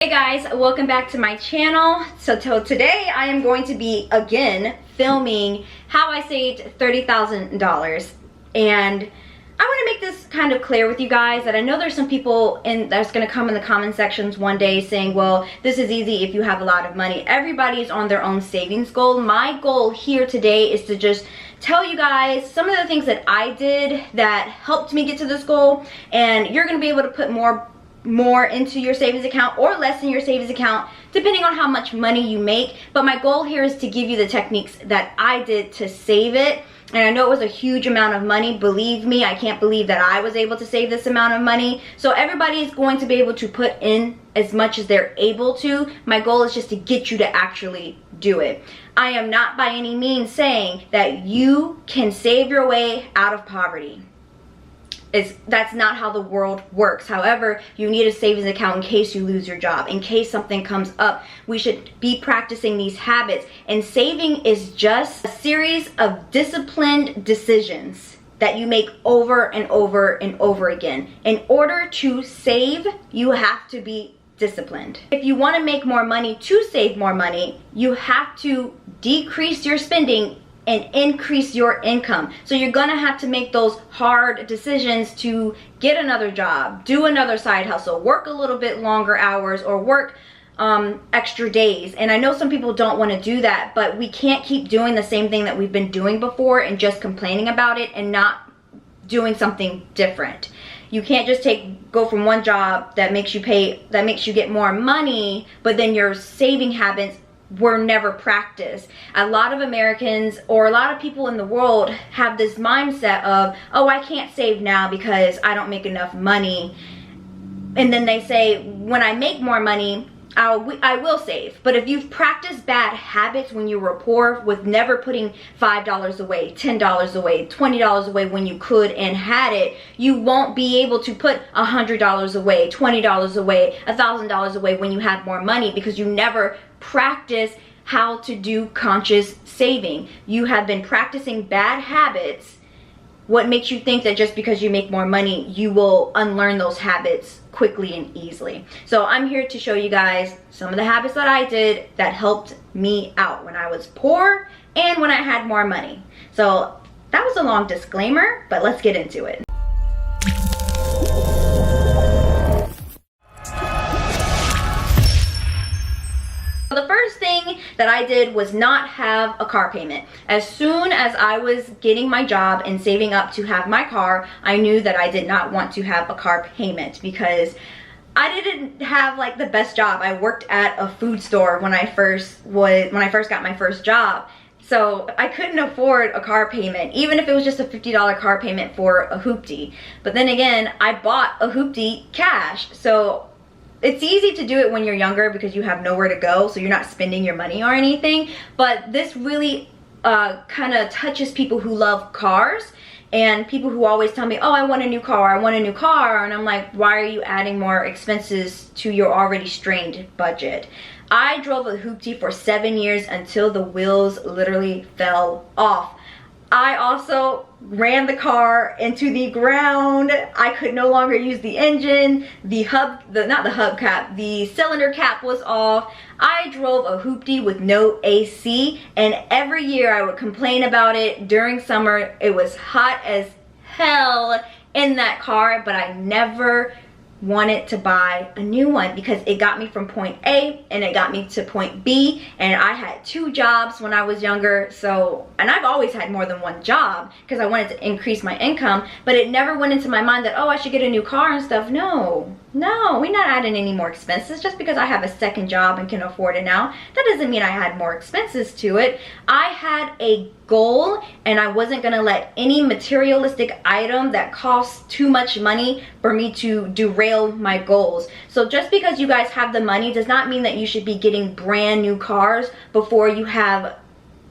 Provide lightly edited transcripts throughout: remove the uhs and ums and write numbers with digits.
Hey guys, welcome back to my channel. So today I am going to be again filming how I saved $30,000, and I want to make this kind of clear with you guys that I know there's some people that's going to come in the comment sections one day saying, well, this is easy if you have a lot of money. Everybody's on their own savings goal. My goal here today is to just tell you guys some of the things that I did that helped me get to this goal, and you're going to be able to put more into your savings account or less in your savings account depending on how much money you make. But my goal here is to give you the techniques that I did to save it. And I know it was a huge amount of money. Believe me, I can't believe that I was able to save this amount of money. So everybody is going to be able to put in as much as they're able to. My goal is just to get you to actually do it. I am not by any means saying that you can save your way out of poverty. That's not how the world works. However, you need a savings account in case you lose your job, in case something comes up. We should be practicing these habits, and saving is just a series of disciplined decisions that you make over and over and over again. In order to save, you have to be disciplined. If you want to make more money to save more money, you have to decrease your spending and increase your income. So you're gonna have to make those hard decisions to get another job, do another side hustle, work a little bit longer hours, or work extra days. And I know some people don't want to do that, but we can't keep doing the same thing that we've been doing before and just complaining about it and not doing something different. You can't just go from one job that makes you get more money, but then your saving habits were never practiced. A lot of Americans, or a lot of people in the world, have this mindset of, oh, I can't save now because I don't make enough money. And then they say, when I make more money, I will save. But if you've practiced bad habits when you were poor, with never putting $5 away, $10 away, $20 away when you could and had it, you won't be able to put $100 away, $20 away, $1,000 away when you have more money, because you never practice how to do conscious saving. You have been practicing bad habits. What makes you think that just because you make more money, you will unlearn those habits quickly and easily? So I'm here to show you guys some of the habits that I did that helped me out when I was poor and when I had more money. So that was a long disclaimer, but let's get into it. The first thing that I did was not have a car payment. As soon as I was getting my job and saving up to have my car, I knew that I did not want to have a car payment, because I didn't have like the best job. I worked at a food store when I first got my first job. So I couldn't afford a car payment, even if it was just a $50 car payment for a hoopty. But then again, I bought a hoopty cash. So it's easy to do it when you're younger because you have nowhere to go, so you're not spending your money or anything. But this really kind of touches people who love cars, and people who always tell me, oh, I want a new car, I want a new car. And I'm like, why are you adding more expenses to your already strained budget? I drove a hoopty for 7 years until the wheels literally fell off. I also ran the car into the ground. I could no longer use the engine. The cylinder cap was off. I drove a hoopty with no AC, and every year I would complain about it. During summer, it was hot as hell in that car, but I never wanted to buy a new one because it got me from point A and it got me to point B, and I had 2 jobs when I was younger. So, and I've always had more than one job because I wanted to increase my income, but it never went into my mind that, oh, I should get a new car and stuff. No, we're not adding any more expenses. Just because I have a second job and can afford it now, that doesn't mean I had more expenses to it. I had a goal, and I wasn't gonna let any materialistic item that costs too much money for me to derail my goals. So just because you guys have the money does not mean that you should be getting brand new cars before you have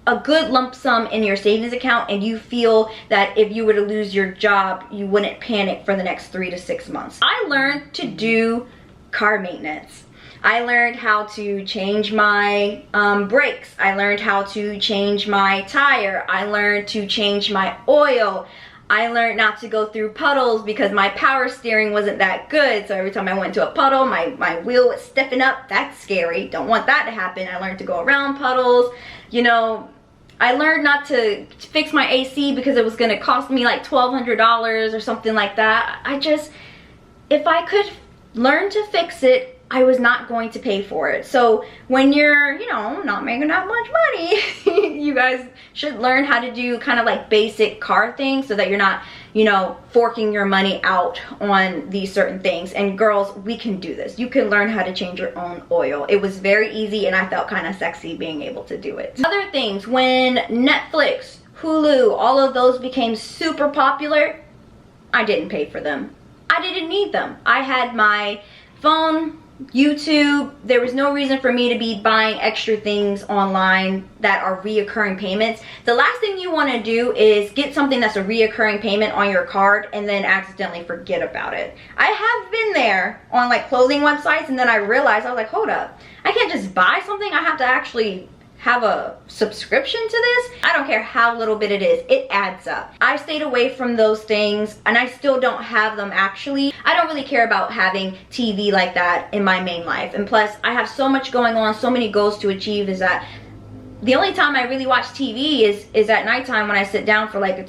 a good lump sum in your savings account and you feel that if you were to lose your job, you wouldn't panic for the next 3 to 6 months. I learned to do car maintenance. I learned how to change my brakes. I learned how to change my tire. I learned to change my oil. I learned not to go through puddles because my power steering wasn't that good. So every time I went to a puddle, my wheel was stiffen up. That's scary. Don't want that to happen. I learned to go around puddles. You know, I learned not to fix my AC because it was going to cost me like $1,200 or something like that. If I could learn to fix it, I was not going to pay for it. So when you're, you know, not making that much money, you guys should learn how to do kind of like basic car things so that you're not, you know, forking your money out on these certain things. And girls, we can do this. You can learn how to change your own oil. It was very easy and I felt kind of sexy being able to do it. Other things, when Netflix, Hulu, all of those became super popular, I didn't pay for them. I didn't need them. I had my phone, YouTube. There was no reason for me to be buying extra things online that are reoccurring payments. The last thing you want to do is get something that's a reoccurring payment on your card and then accidentally forget about it. I have been there on like clothing websites, and then I realized, I was like, hold up, I can't just buy something. I have to actually have a subscription to this. I don't care how little bit it is, it adds up. I stayed away from those things and I still don't have them actually. I don't really care about having TV like that in my main life. And plus I have so much going on, so many goals to achieve, is that the only time I really watch TV is at nighttime when I sit down for like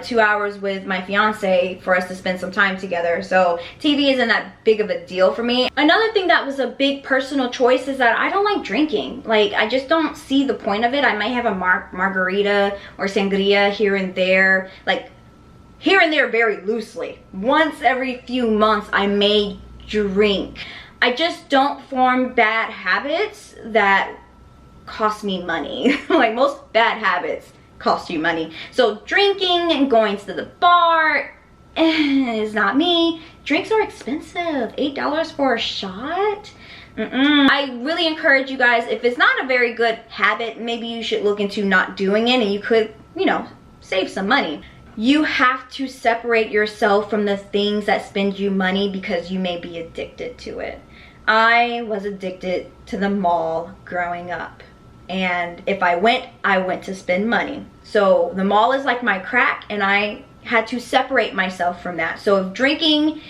2 hours with my fiance for us to spend some time together. So TV isn't that big of a deal for me. Another thing that was a big personal choice is that I don't like drinking. Like, I just don't see the point of it. I might have a margarita or sangria here and there, like here and there very loosely. Once every few months I may drink. I just don't form bad habits that cost me money. Like, most bad habits cost you money. So drinking and going to the bar is not me. Drinks are expensive. $8 for a shot. I really encourage you guys, if it's not a very good habit, maybe you should look into not doing it and you could, you know, save some money. You have to separate yourself from the things that spend you money because you may be addicted to it. I was addicted to the mall growing up. And if I went to spend money. So the mall is like my crack, and I had to separate myself from that. So if drinking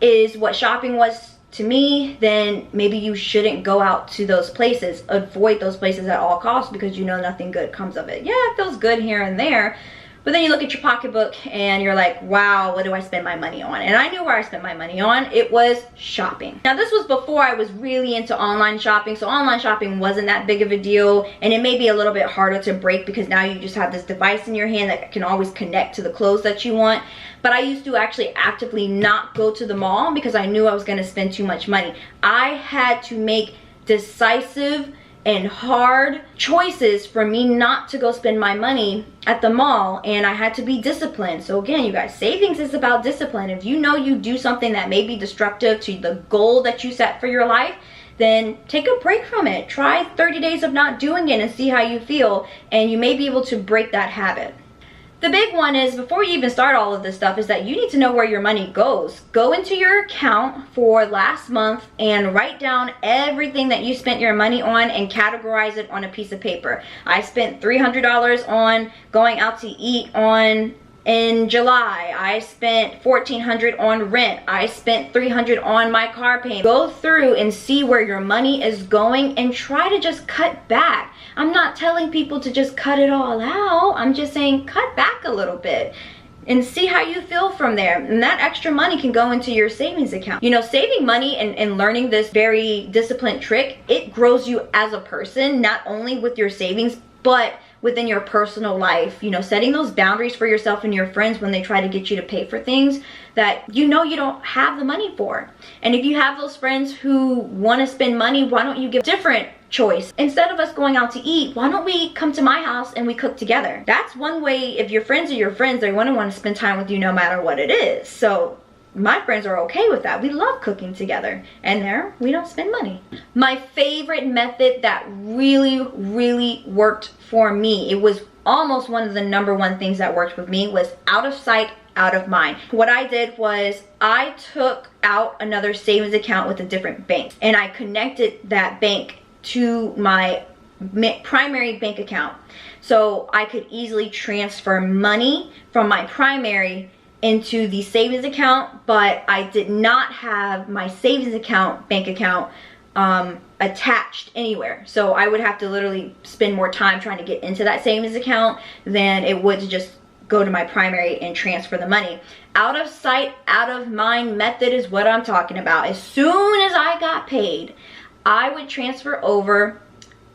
is what shopping was to me, then maybe you shouldn't go out to those places. Avoid those places at all costs because you know nothing good comes of it. Yeah, it feels good here and there, but then you look at your pocketbook and you're like, wow, what do I spend my money on? And I knew where I spent my money on. It was shopping. Now, this was before I was really into online shopping, so online shopping wasn't that big of a deal, and it may be a little bit harder to break because now you just have this device in your hand that can always connect to the clothes that you want. But I used to actually actively not go to the mall because I knew I was going to spend too much money. I had to make decisive and hard choices for me not to go spend my money at the mall, and I had to be disciplined. So again, you guys, savings is about discipline. If you know you do something that may be destructive to the goal that you set for your life, then take a break from it. Try 30 days of not doing it and see how you feel, and you may be able to break that habit. The big one is, before you even start all of this stuff, is that you need to know where your money goes. Go into your account for last month and write down everything that you spent your money on and categorize it on a piece of paper. I spent $300 on going out to eat in July. I spent $1,400 on rent. I spent $300 on my car payment. Go through and see where your money is going and try to just cut back. I'm not telling people to just cut it all out. I'm just saying cut back a little bit and see how you feel from there. And that extra money can go into your savings account. You know, saving money and learning this very disciplined trick, it grows you as a person, not only with your savings, but within your personal life. You know, setting those boundaries for yourself and your friends when they try to get you to pay for things that you know you don't have the money for. And if you have those friends who want to spend money, why don't you give different choice? Instead of us going out to eat, why don't we come to my house and we cook together? That's one way. If your friends are your friends, they want to spend time with you no matter what it is. So my friends are okay with that. We love cooking together, and there we don't spend money. My favorite method that really worked for me, it was almost one of the #1 things that worked with me, was out of sight, out of mind. What I did was I took out another savings account with a different bank, and I connected that bank to my primary bank account. So I could easily transfer money from my primary into the savings account, but I did not have my savings account, bank account, attached anywhere. So I would have to literally spend more time trying to get into that savings account than it would to just go to my primary and transfer the money. Out of sight, out of mind method is what I'm talking about. As soon as I got paid, I would transfer over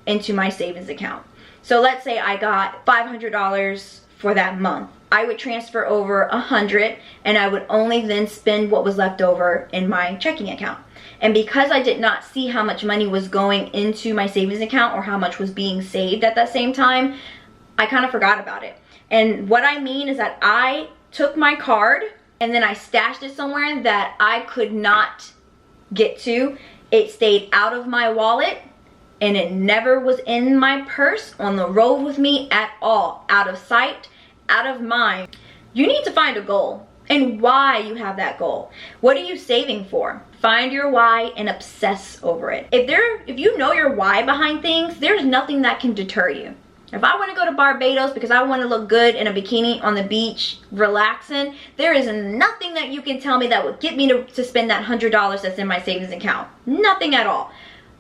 into my savings account. So let's say I got $500 for that month. I would transfer over $100, and I would only then spend what was left over in my checking account. And because I did not see how much money was going into my savings account or how much was being saved at that same time, I kind of forgot about it. And what I mean is that I took my card and then I stashed it somewhere that I could not get to. It stayed out of my wallet, and it never was in my purse on the road with me at all. Out of sight, out of mind. You need to find a goal and why you have that goal. What are you saving for? Find your why and obsess over it. If you know your why behind things, there's nothing that can deter you. If I want to go to Barbados because I want to look good in a bikini on the beach relaxing, there is nothing that you can tell me that would get me to spend that $100 that's in my savings account. Nothing at all.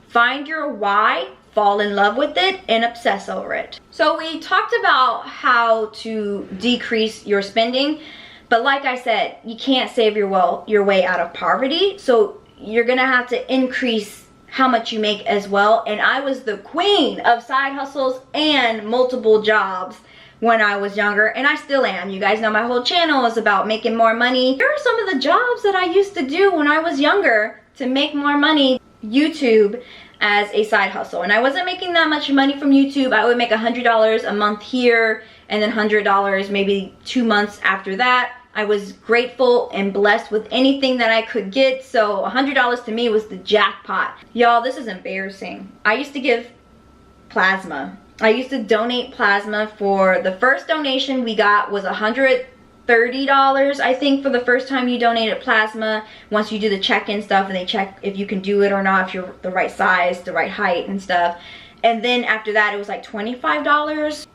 Find your why, fall in love with it, and obsess over it. So we talked about how to decrease your spending, but like I said, you can't save your way out of poverty. So you're gonna have to increase how much you make as well. And I was the queen of side hustles and multiple jobs when I was younger, and I still am. You guys know my whole channel is about making more money. Here are some of the jobs that I used to do when I was younger to make more money. YouTube as a side hustle, and I wasn't making that much money from YouTube. I would make $100 a month here, and then $100 maybe 2 months after that. I was grateful and blessed with anything that I could get, so $100 to me was the jackpot. Y'all, this is embarrassing. I used to give plasma. I used to donate plasma. For the first donation we got was $130, I think, for the first time you donated plasma. Once you do the check-in stuff and they check if you can do it or not, if you're the right size, the right height and stuff. And then after that it was like $25.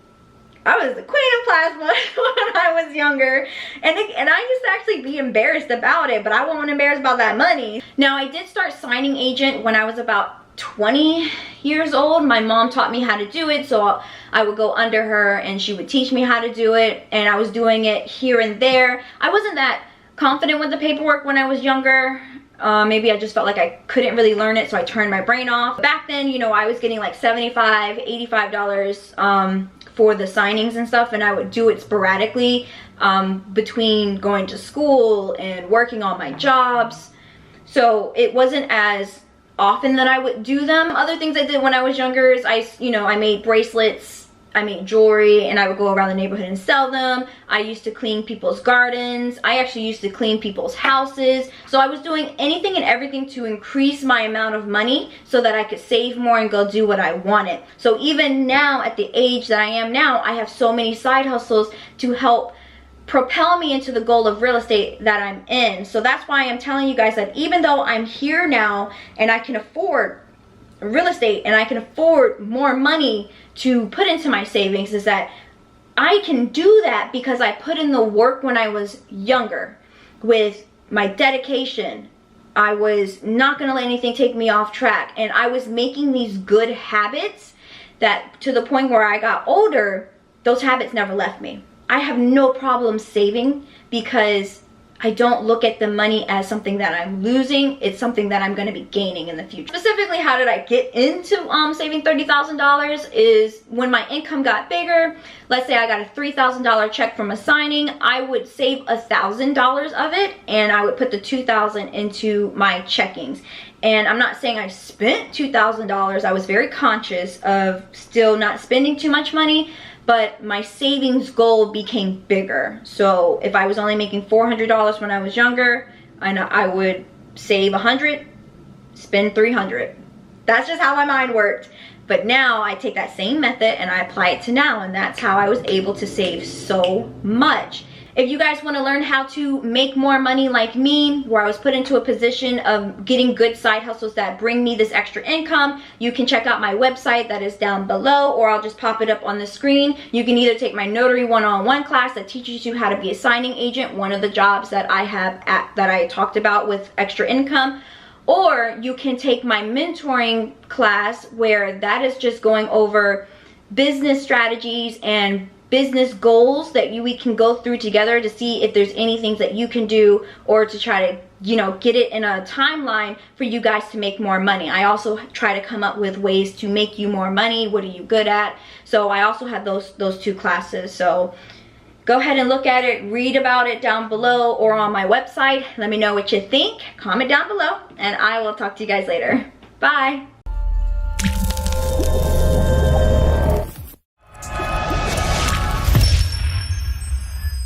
I was the queen of plasma when I was younger, and I used to actually be embarrassed about it, but I wasn't embarrassed about that money. Now, I did start signing agent when I was about 20 years old. My mom taught me how to do it, so I would go under her and she would teach me how to do it, and I was doing it here and there. I wasn't that confident with the paperwork when I was younger. Maybe I just felt like I couldn't really learn it, so I turned my brain off. Back then, you know, I was getting like $75, $85 for the signings and stuff, and I would do it sporadically between going to school and working on my jobs. So it wasn't as often that I would do them. Other things I did when I was younger is I made bracelets, I made jewelry, and I would go around the neighborhood and sell them. I used to clean people's gardens. I actually used to clean people's houses. So I was doing anything and everything to increase my amount of money so that I could save more and go do what I wanted. So even now, at the age that I am now, I have so many side hustles to help propel me into the goal of real estate that I'm in. So that's why I'm telling you guys that even though I'm here now and I can afford real estate and I can afford more money to put into my savings, is that I can do that because I put in the work when I was younger with my dedication. I was not going to let anything take me off track, and I was making these good habits that to the point where I got older, those habits never left me. I have no problem saving because I don't look at the money as something that I'm losing. It's something that I'm going to be gaining in the future. Specifically, how did I get into saving $30,000 is when my income got bigger. Let's say I got a $3,000 check from a signing. I would save $1,000 of it, and I would put the $2,000 into my checkings. And I'm not saying I spent $2,000. I was very conscious of still not spending too much money, but my savings goal became bigger. So if I was only making $400 when I was younger, I would save $100, spend $300. That's just how my mind worked. But now I take that same method and I apply it to now, and that's how I was able to save so much. If you guys want to learn how to make more money like me, where I was put into a position of getting good side hustles that bring me this extra income, you can check out my website that is down below, or I'll just pop it up on the screen. You can either take my notary one-on-one class that teaches you how to be a signing agent, one of the jobs that I have that I talked about with extra income, or you can take my mentoring class, where that is just going over business strategies and business goals that we can go through together to see if there's any things that you can do, or to try to, you know, get it in a timeline for you guys to make more money. I also try to come up with ways to make you more money. What are you good at? So I also have those two classes. So go ahead and look at it, read about it down below or on my website. Let me know what you think. Comment down below, and I will talk to you guys later. Bye.